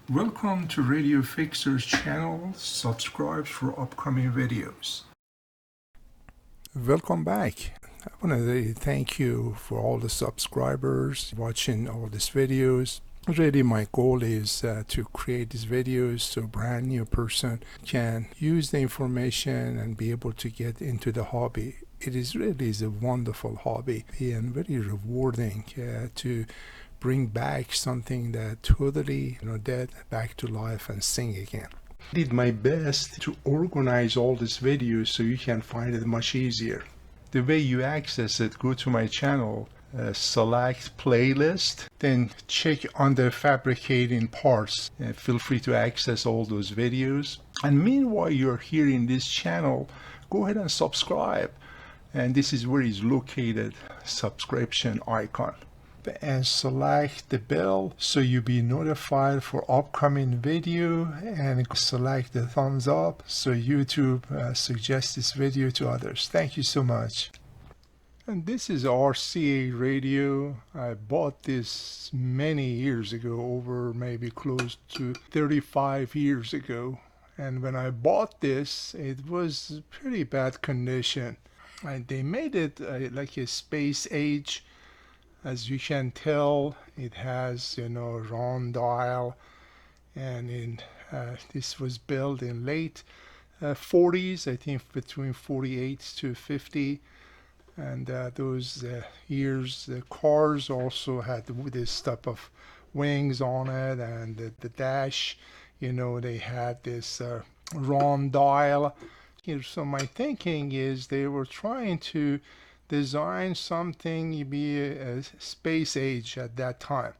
Welcome to Radio Fixer's channel. Subscribe for upcoming videos. Welcome back. I want to thank you for all the subscribers watching all these videos. Really, my goal is to create these videos so a brand new person can use the information and be able to get into the hobby. It is really a wonderful hobby and very rewarding to bring back something that totally dead back to life and sing again. I did my best to organize all these videos so you can find it much easier. The way you access it, go to my channel, select playlist, then check on the fabricating parts. Feel free to access all those videos. And meanwhile you're here in this channel, go ahead and subscribe. And this is where it's located, subscription icon. And select the bell so you'll be notified for upcoming video, and select the thumbs up so YouTube suggests this video to others. Thank you so much. And this is RCA radio. I bought this many years ago, over maybe close to 35 years ago. And when I bought this, it was pretty bad condition. And they made it like a space age. As you can tell, it has a round dial, and this was built in late 40s, I think between 48 to 50. And those years, the cars also had this type of wings on it, and the dash, they had this round dial. So my thinking is they were trying to design something to be a space age at that time.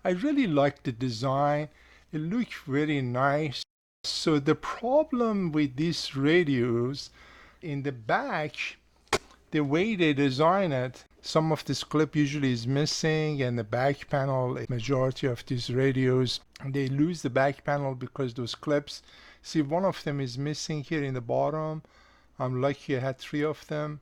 I really liked the design. It looked very nice. So the problem with these radios, in the back, the way they design it, some of this clip usually is missing, and the back panel, majority of these radios, they lose the back panel because those clips, see, one of them is missing here in the bottom. I'm lucky I had 3 of them.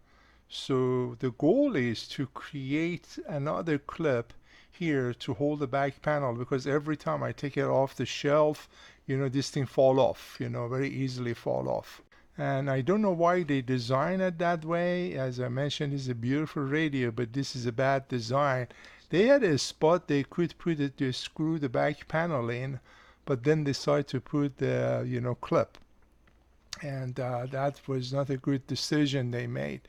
So the goal is to create another clip here to hold the back panel, because every time I take it off the shelf, this thing fall off, very easily fall off. And I don't know why they design it that way. As I mentioned, it's a beautiful radio, but this is a bad design. They had a spot they could put it to screw the back panel in, but then decide to put the clip. And that was not a good decision they made.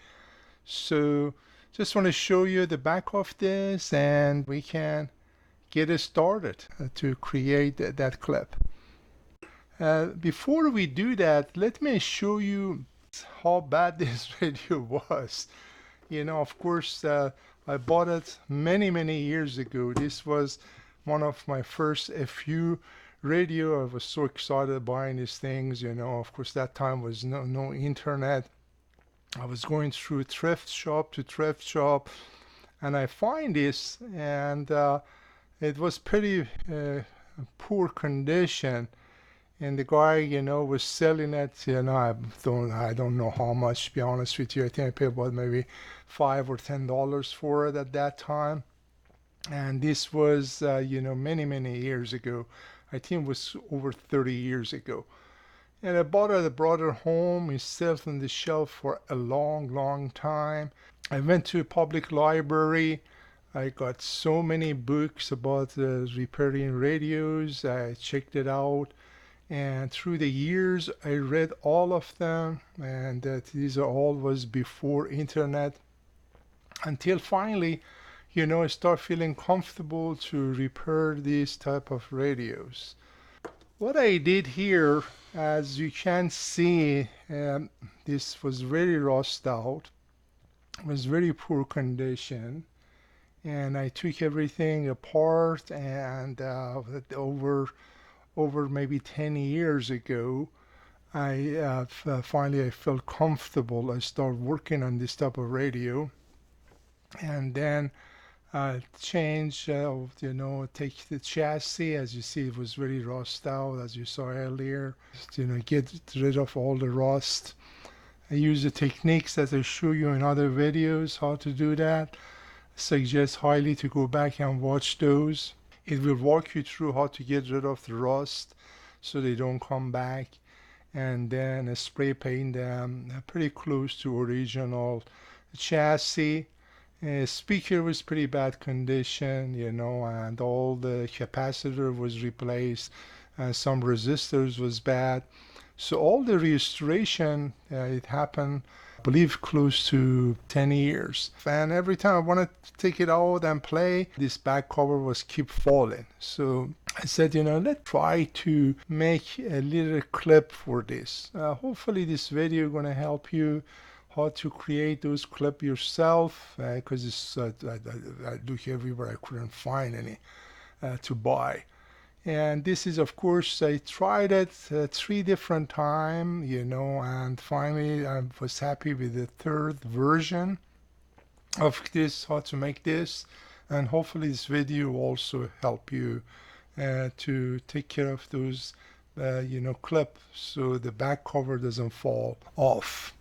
So just want to show you the back of this, and we can get it started to create that clip. Before we do that, let me show you how bad this radio was. Of course, I bought it many years ago. This was one of my first FU radio. I was so excited buying these things. Of course, that time was no internet. I was going through thrift shop to thrift shop, and I find this, and it was pretty poor condition. And the guy, was selling it. I don't know how much, to be honest with you. I think I paid about maybe $5 or $10 for it at that time. And this was, many years ago. I think it was over 30 years ago. And I brought it home. It's sat on the shelf for a long time. I went to a public library. I got so many books about repairing radios. I checked it out. And through the years, I read all of them. And these all was before internet. Until finally, I start feeling comfortable to repair these type of radios. What I did here, as you can see, this was very rust out. It was very poor condition, and I took everything apart, and over maybe 10 years ago, I finally felt comfortable. I started working on this type of radio, and then change, take the chassis. As you see, it was very rust out, as you saw earlier. Get rid of all the rust. I use the techniques that I show you in other videos how to do that. Suggest highly to go back and watch those. It will walk you through how to get rid of the rust so they don't come back, and then spray paint them pretty close to original chassis. Speaker was pretty bad condition, and all the capacitor was replaced, and some resistors was bad. So all the restoration, it happened, I believe, close to 10 years. And every time I wanted to take it out and play, this back cover was keep falling. So I said, let's try to make a little clip for this. Hopefully this video gonna help you how to create those clips yourself, because it's I look everywhere, I couldn't find any to buy. And this is, of course, I tried it 3 different times, and finally I was happy with the 3rd version of this, how to make this. And hopefully this video will also help you to take care of those clip so the back cover doesn't fall off.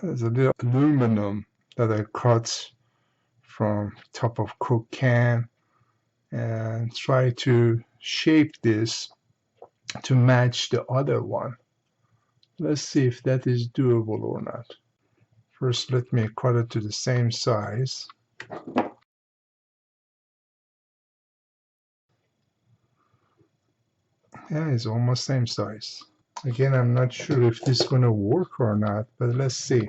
There's a little aluminum that I cut from top of Coke can and try to shape this to match the other one. Let's see if that is doable or not. First, let me cut it to the same size. Yeah, it's almost same size. Again, I'm not sure if this is gonna work or not, but let's see.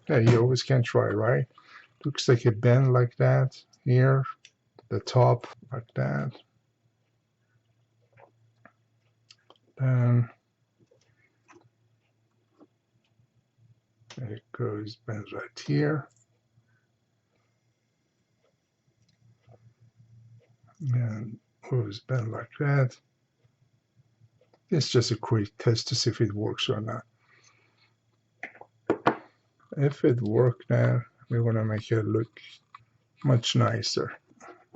Yeah, you always can try, right? Looks like a bend like that here, the top like that. Then it goes, bends right here. And goes bend like that. It's just a quick test to see if it works or not. If it works, then we're gonna make it look much nicer.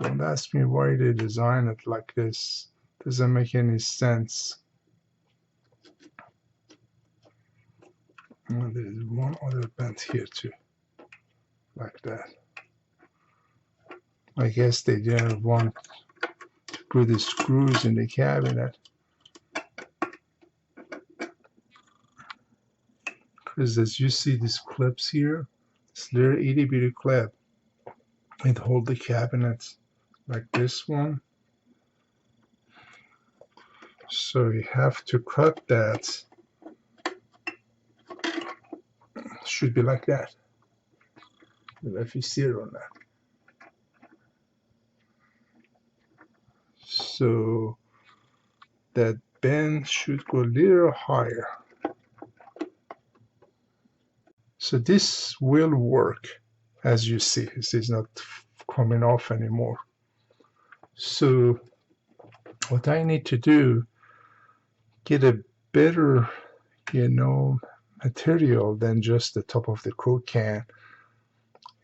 Don't ask me why they design it like this. Doesn't make any sense. And there's one other bend here too, like that. I guess they didn't want to put the screws in the cabinet, because as you see these clips here, it's little itty bitty clip. It holds the cabinet like this one. So you have to cut that. Should be like that. If you see it or not. So that bend should go a little higher. So this will work, as you see. This is not coming off anymore. So what I need to do, get a better, material than just the top of the Coke can,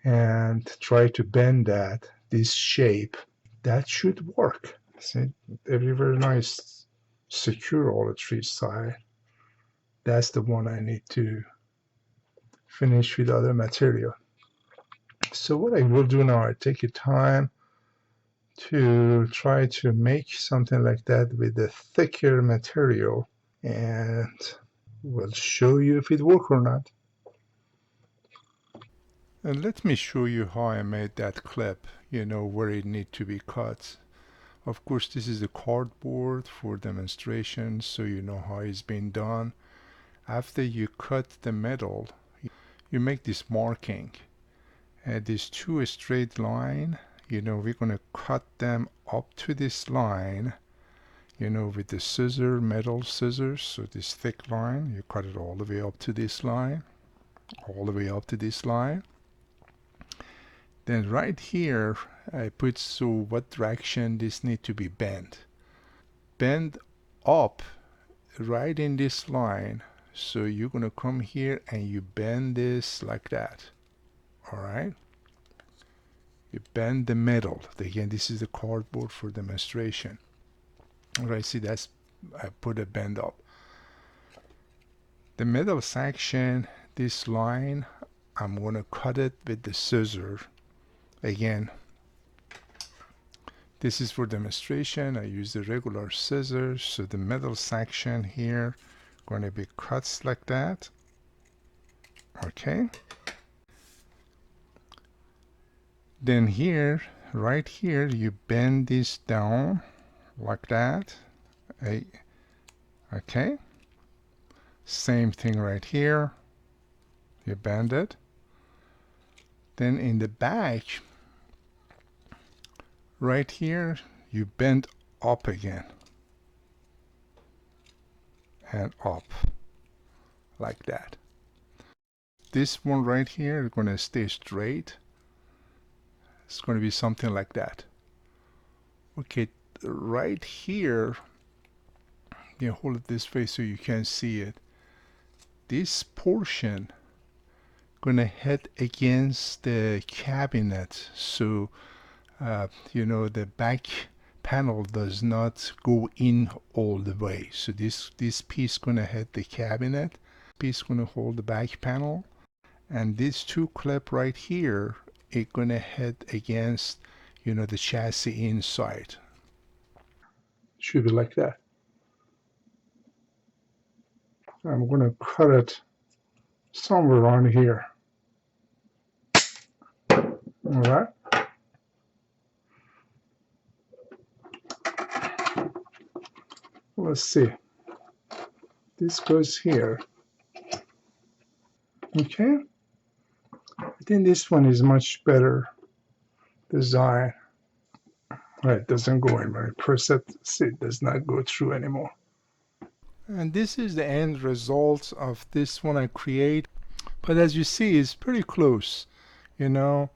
and try to bend that, this shape. That should work. See, very nice, secure all the 3 sides. That's the one I need to finish with other material. So what I will do now, I take a time to try to make something like that with a thicker material, and we'll show you if it works or not. And let me show you how I made that clip, where it needs to be cut. Of course, this is the cardboard for demonstration, so you know how it's been done. After you cut the metal, you make this marking. These 2 straight line, we're going to cut them up to this line, with the metal scissors. So this thick line, you cut it all the way up to this line, all the way up to this line. Then right here, I put so what direction this need to be bent. Bend up right in this line. So you're going to come here and you bend this like that. All right. You bend the metal. Again, this is the cardboard for demonstration. All right, see, that's, I put a bend up. The middle section, this line, I'm going to cut it with the scissors. Again, This is for demonstration. I use the regular scissors, so the middle section here going to be cuts like that. Okay. Then here, right here, you bend this down like that. Okay. Same thing right here. You bend it. Then in the back, right here, you bend up again. And up. Like that. This one right here is going to stay straight. It's going to be something like that. Okay, right here, you hold it this way so you can see it. This portion going to head against the cabinet, so the back panel does not go in all the way. So this piece going to hit the cabinet, piece going to hold the back panel, and this two clip right here, it going to head against the chassis inside. Should be like that. I'm going to cut it somewhere around here. All right. Let's see. This goes here. Okay. I think this one is much better design. Right, it doesn't go in. When I press it, see, it does not go through anymore. And this is the end result of this one I create. But as you see, it's pretty close, and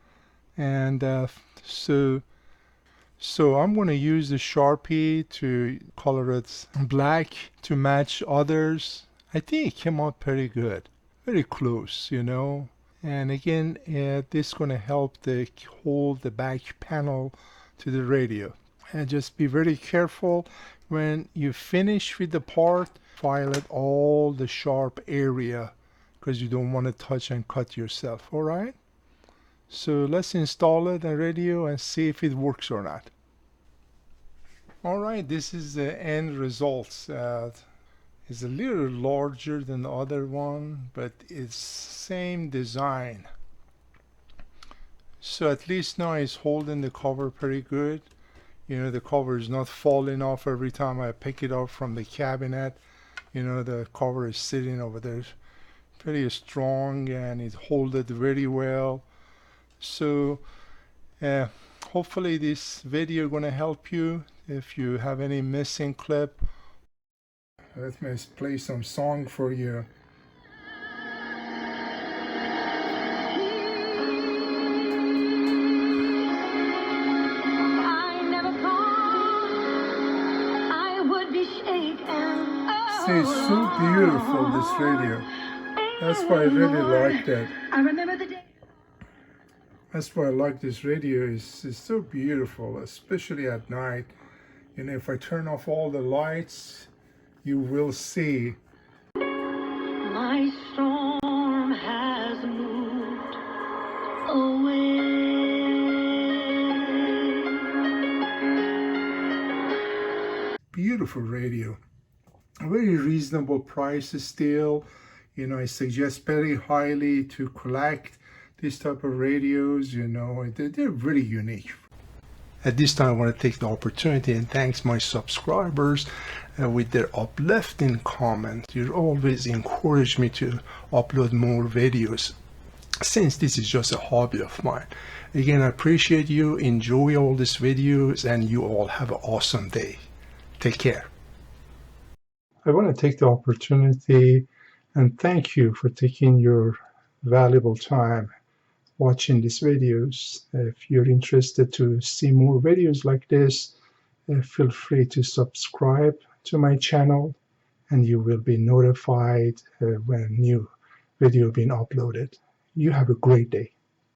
so I'm going to use the Sharpie to color it black to match others. I think it came out pretty good, very close, and again, this is going to help hold the back panel to the radio. And just be very careful when you finish with the part, file it all the sharp area, because you don't want to touch and cut yourself. All right, so let's install it on radio and see if it works or not. All right, this is the end results. It's a little larger than the other one, but it's same design. So at least now it's holding the cover pretty good. The cover is not falling off every time I pick it up from the cabinet. The cover is sitting over there pretty strong, and it holds it very well. So hopefully this video is going to help you. If you have any missing clip, let me play some song for you. See, it's so beautiful, this radio. That's why I really like that. I remember the day. That's why I like this radio. It's so beautiful, especially at night. If I turn off all the lights, you will see. My storm has moved away. Beautiful radio. A very reasonable price still. I suggest very highly to collect this type of radios. They're very unique. At this time, I want to take the opportunity and thank my subscribers with their uplifting comments. You always encourage me to upload more videos, since this is just a hobby of mine. Again, I appreciate you. Enjoy all these videos, and you all have an awesome day. Take care. I want to take the opportunity and thank you for taking your valuable time watching these videos. If you're interested to see more videos like this, feel free to subscribe to my channel, and you will be notified when a new video being uploaded. You have a great day.